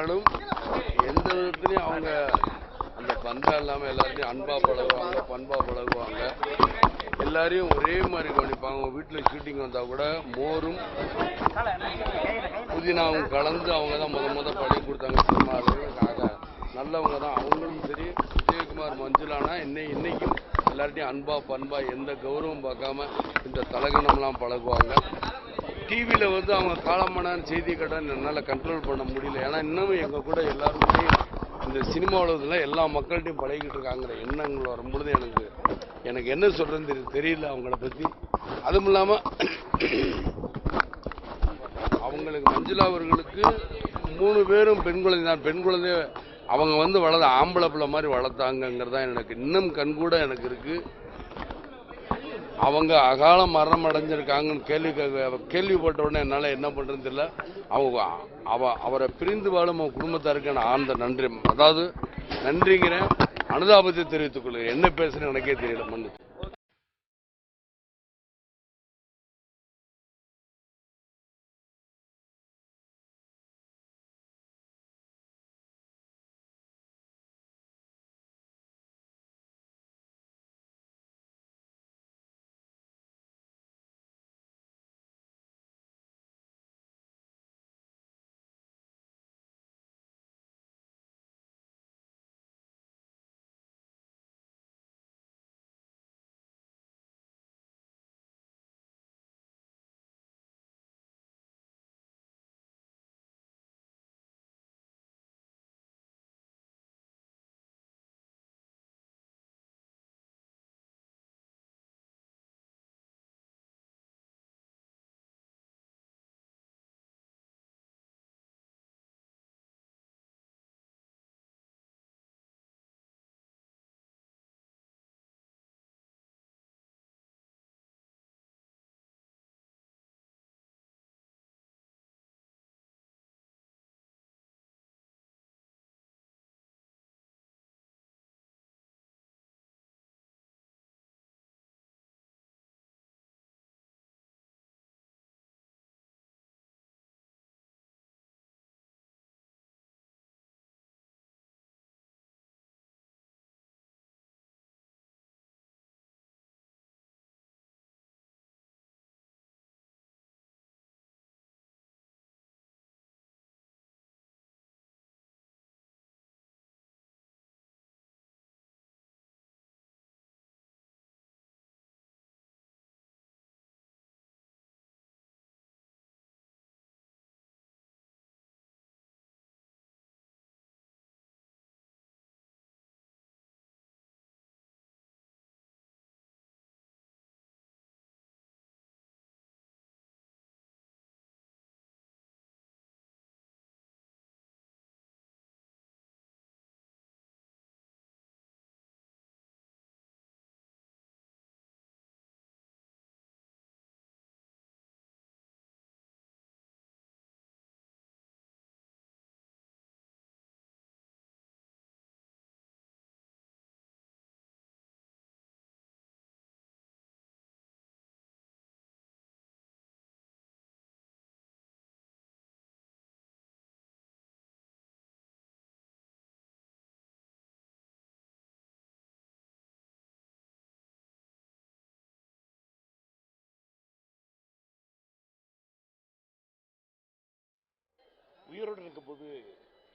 ஆனாலும் எந்த விதத்துலையும் அவங்க அந்த பந்தா இல்லாமல் எல்லாத்தையும் அன்பாக பழகுவாங்க, பண்பாக பழகுவாங்க, எல்லாரையும் ஒரே மாதிரி கவனிப்பாங்க. அவங்க வீட்டில் ஷூட்டிங் வந்தால் கூட மோரும் புதினாவும் கலந்து அவங்க தான் முத பழகி கொடுத்தாங்க சினிமாவுக்காக. நல்லவங்க தான் அவங்களும் சரி. விஜயகுமார் மஞ்சுளானா இன்னைக்கும் எல்லார்ட்டையும் அன்பா பண்பா எந்த கௌரவம் பார்க்காம இந்த தலகணம்லாம் பழகுவாங்க. டிவியில் அவங்க காலமான செய்தி கேட்டால் என்னால் கண்ட்ரோல் பண்ண முடியல. ஏன்னா இன்னமும் எங்கள் கூட எல்லாருமே இந்த சினிமா உலகத்தில் எல்லா மக்கள்கிட்டையும் பழகிட்டு இருக்காங்கிற எண்ணங்கள் வரும்பொழுது எனக்கு என்ன சொல்கிறதுன்னு தெரியல அவங்கள பற்றி. அதுவும் இல்லாமல் அவங்களுக்கு மஞ்சுளா அவர்களுக்கு 3 பேரும் பெண் குழந்தை தான். பெண் குழந்தை அவங்க வளர்ந்த ஆம்பளை பிள்ளை மாதிரி வளர்த்தாங்கிறதா எனக்கு இன்னும் கண்கூட எனக்கு இருக்குது. அவங்க அகால மரணம் அடைஞ்சிருக்காங்கன்னு கேள்விப்பட்ட உடனே என்னால் என்ன பண்ணுறதுன்னு தெரியல. அவரை பிரிந்து வாழும் குடும்பத்தாருக்கு நான் ஆழ்ந்த நன்றி, அதாவது நன்றிங்கிறேன், அனுதாபத்தை தெரிவித்துக் கொள்கிறேன். என்ன பேசுறேன்னு எனக்கே தெரியல. மன்னிச்சு உயிரோடு இருக்கும்போது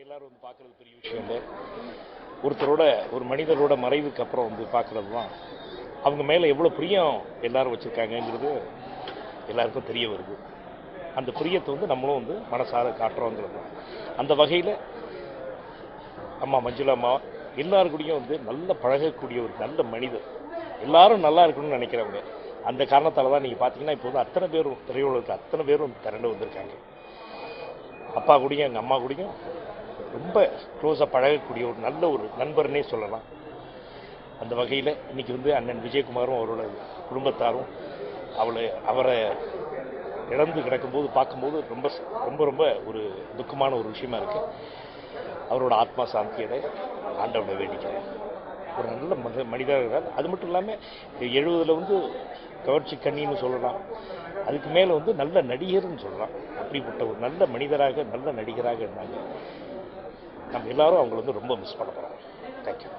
எல்லாரும் பார்க்கறது பெரிய விஷயம் இல்லை. ஒருத்தரோட ஒரு மனிதரோட மறைவுக்கு அப்புறம் பார்க்கறது தான் அவங்க மேலே எவ்வளோ பிரியம் எல்லாரும் வச்சுருக்காங்கங்கிறது எல்லாருக்கும் தெரிய வருது. அந்த பிரியத்தை நம்மளும் மனசார காட்டுறோங்கிறது. அந்த வகையில் அம்மா மஞ்சுளா அம்மா எல்லாருக்கூடையும் நல்ல பழகக்கூடிய ஒரு நல்ல மனிதர், எல்லாரும் நல்லா இருக்கணும்னு நினைக்கிறவங்க. அந்த காரணத்தால் தான் நீங்கள் பார்த்தீங்கன்னா இப்போ அத்தனை பேரும் திரையுலகத்தில் அத்தனை பேரும் திரண்டு வந்திருக்காங்க. அப்பா கூடயும் எங்கள் அம்மா கூடயும் ரொம்ப க்ளோஸாக பழகக்கூடிய ஒரு நல்ல ஒரு நண்பர்னே சொல்லலாம். அந்த வகையில் இன்றைக்கி அண்ணன் விஜயகுமாரும் அவரோட குடும்பத்தாரும் அவரை இழந்து கிடக்கும்போது பார்க்கும்போது ரொம்ப ரொம்ப ரொம்ப ஒரு துக்கமான ஒரு விஷயமா இருக்குது. அவரோட ஆத்மா சாந்தியதை ஆண்டவனை வேண்டிக்கிறேன். ஒரு நல்ல மனிதர்கள். அது மட்டும் இல்லாமல் 70 கவர்ச்சி கண்ணின்னு சொல்லலாம். அதுக்கு மேலே நல்ல நடிகர்னு சொல்லலாம். அப்படிப்பட்ட ஒரு நல்ல மனிதராக நல்ல நடிகராக இருந்தாங்க. நம்ம எல்லாரும் அவங்கள வந்து ரொம்ப மிஸ் பண்ண போகிறோம். தேங்க்யூ.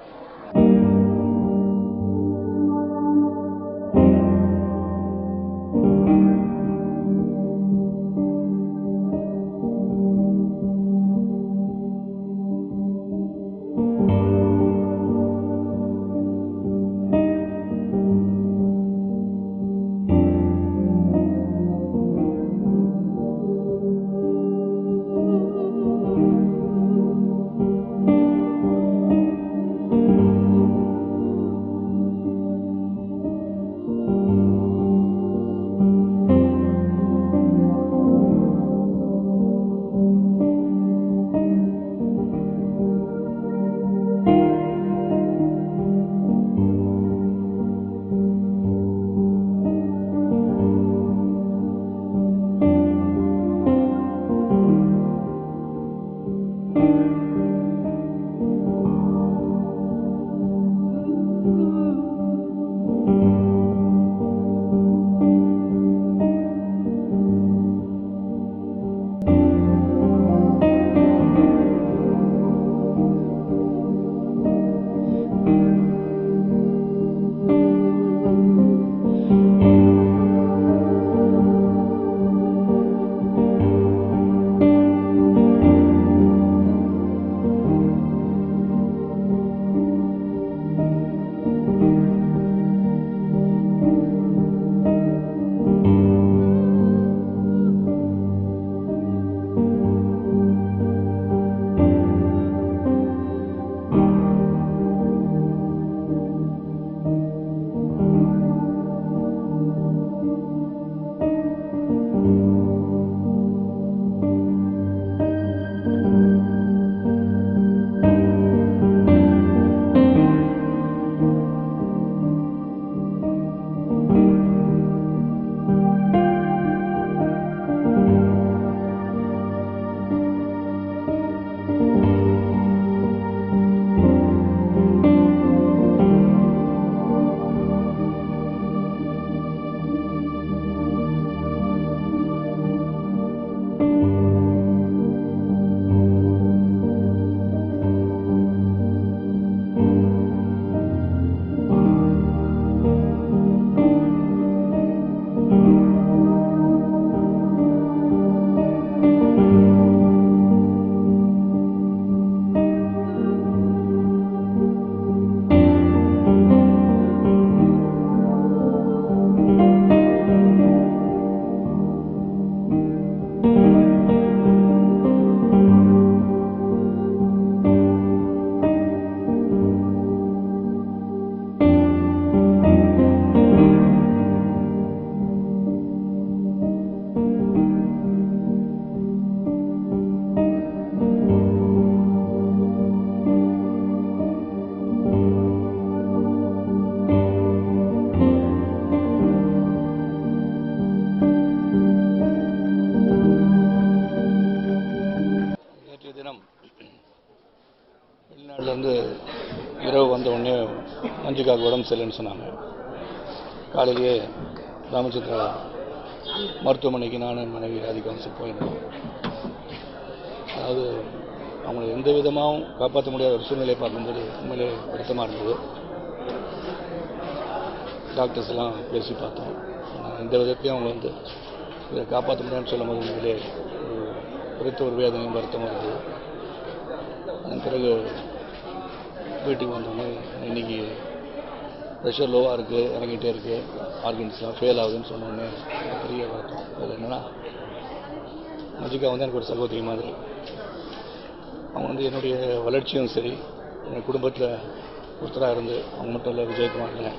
வெளிநாட்டிலேருந்து இரவு வந்த உடனே மஞ்சுக்காவுக்கு உடம்பு சரியில்லைன்னு சொன்னாங்க. காலையிலேயே ராமச்சந்திரா மருத்துவமனைக்கு நானும் மனைவி ராதிகாவும் போயிருந்தோம். அதாவது அவங்கள எந்த விதமாகவும் காப்பாற்ற முடியாத ஒரு சூழ்நிலையை பார்க்கும்போது உண்மையிலே வருத்தமாக இருந்தது. டாக்டர்ஸ் எல்லாம் பேசி பார்த்தோம். எந்த விதத்தையும் அவங்க வந்து இதை காப்பாற்ற முடியாதுன்னு சொல்லும் போது உண்மையிலே குறித்த ஒரு வேதனையும் வருத்தமாக இருந்தது. அதன் பிறகு வீட்டுக்கு வந்தோடனே இன்றைக்கி ப்ரெஷர் லோவாக இருக்குது, இறங்கிட்டே இருக்குது, ஆர்கன்ஸ்லாம் ஃபெயில் ஆகுதுன்னு சொன்னோடனே பெரிய வருத்தம். அது என்னென்னா மஜிகா வந்து எனக்கு ஒரு சகோதரி மாதிரி. அவங்க வந்து என்னுடைய வளர்ச்சியும் சரி, என் குடும்பத்தில் ஒருத்தராக இருந்து, அவங்க மட்டும் இல்லை விஜயகுமார் இல்லை,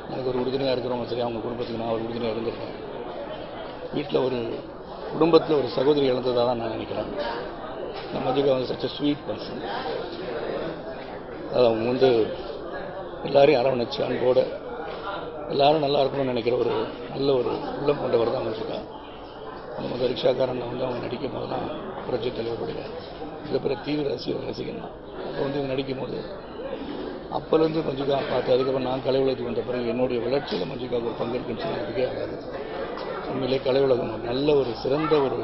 எனக்கு ஒரு உறுதுணையாக இருக்கிறவங்க சரி, அவங்க குடும்பத்துக்கு நான் ஒரு உறுதுணையாக இருந்திருக்கேன். வீட்டில் ஒரு குடும்பத்தில் ஒரு சகோதரி இழந்ததாக தான் நான் நினைக்கிறேன். இந்த மஜிகா வந்து சச் ஸ்வீட் பர்சன். அது அவங்க வந்து எல்லாரையும் அரவணைச்சு அன்போடு எல்லாரும் நல்லா இருக்கணும்னு நினைக்கிற ஒரு நல்ல ஒரு உள்ளம் கொண்டவர் தான் மஜிகா. அந்த முதல் ரிக்ஷாக்காரன் வந்து அவங்க நடிக்கும் போதெல்லாம் புரட்சி தலைவருடைய மிகப்பெரிய தீவிர ரசிகன் தான். அப்போ வந்து இவங்க நடிக்கும் போது அப்போலேருந்து மஜிகா பார்த்து, அதுக்கப்புறம் நான் கலை உலகத்துக்கு வந்த பிறகு என்னுடைய வளர்ச்சியில் மஜிகாவுக்கு ஒரு பங்கேற்குன்னு சொன்னதுக்கே ஆகாது. உண்மையிலே கலை உலகம் நல்ல ஒரு சிறந்த ஒரு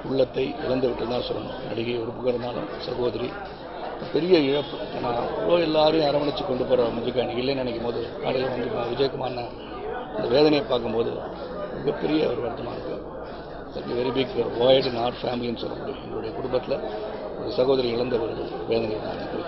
உள்ளத்தை இழந்து விட்டு தான் சொல்லணும். நடிகை ஒரு பக்கம் இருந்தாலும் சகோதரி பெரிய இழப்பு. ஏன்னா அவ்வளோ எல்லாரையும் அரவணைச்சு கொண்டு போகிற முஜிகா அன்றைக்கி இல்லைன்னு நினைக்கும் போது காலையில் வந்து விஜயகுமார் அந்த வேதனையை பார்க்கும்போது மிகப்பெரிய ஒரு வருத்தமாக இருக்குது. வெரி பிக் வாய்டு இன் ஆர் ஃபேமிலின்னு சொல்ல முடியும். எங்களுடைய குடும்பத்தில் ஒரு சகோதரி இழந்த ஒரு வேதனை தான் எனக்கு.